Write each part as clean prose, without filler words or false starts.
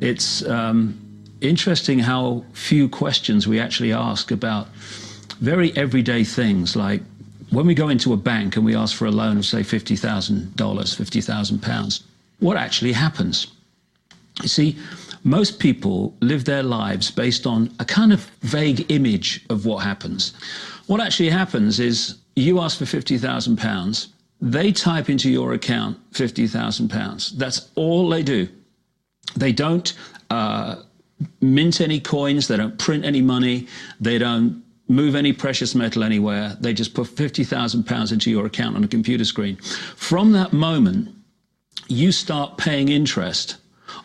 It's interesting how few questions we actually ask about very everyday things, like when we go into a bank and we ask for a loan of, say, $50,000, £50,000, what actually happens? You see, most people live their lives based on a kind of vague image of what happens. What actually happens is you ask for £50,000, they type into your account £50,000. That's all they do. They don't mint any coins, they don't print any money, they don't move any precious metal anywhere. They just put £50,000 into your account on a computer screen. From that moment, you start paying interest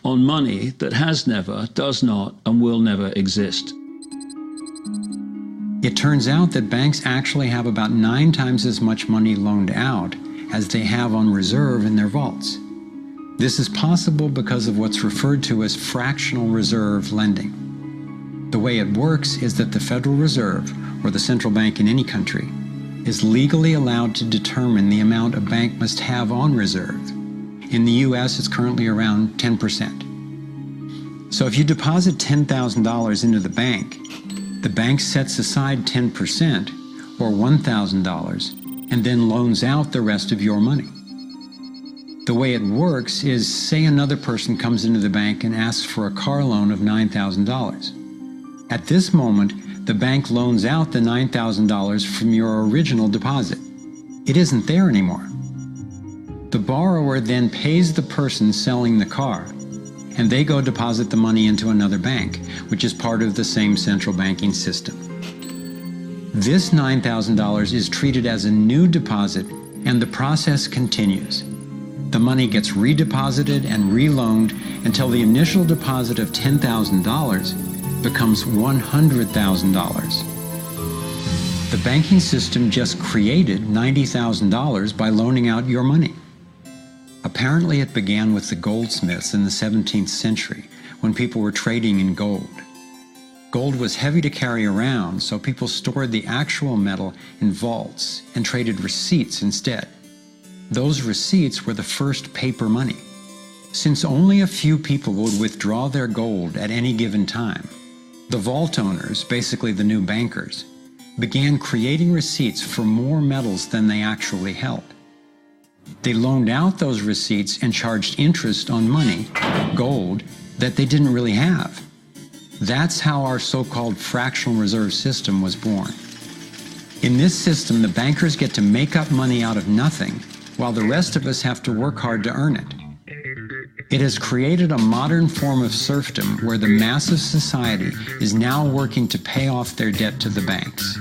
on money that has never, does not, and will never exist. It turns out that banks actually have about 9 times as much money loaned out as they have on reserve in their vaults. This is possible because of what's referred to as fractional reserve lending. The way it works is that the Federal Reserve, or the central bank in any country, is legally allowed to determine the amount a bank must have on reserve. In the US, it's currently around 10%. So if you deposit $10,000 into the bank sets aside 10%, or $1,000, and then loans out the rest of your money. The way it works is, say another person comes into the bank and asks for a car loan of $9,000. At this moment, the bank loans out the $9,000 from your original deposit. It isn't there anymore. The borrower then pays the person selling the car, and they go deposit the money into another bank, which is part of the same central banking system. This $9,000 is treated as a new deposit, and the process continues. The money gets redeposited and reloaned until the initial deposit of $10,000 becomes $100,000. The banking system just created $90,000 by loaning out your money. Apparently it began with the goldsmiths in the 17th century when people were trading in gold. Gold was heavy to carry around, so people stored the actual metal in vaults and traded receipts instead. Those receipts were the first paper money. Since only a few people would withdraw their gold at any given time, the vault owners, basically the new bankers, began creating receipts for more metals than they actually held. They loaned out those receipts and charged interest on money, gold, that they didn't really have. That's how our so-called fractional reserve system was born. In this system, the bankers get to make up money out of nothing, while the rest of us have to work hard to earn it. It has created a modern form of serfdom where the mass of society is now working to pay off their debt to the banks.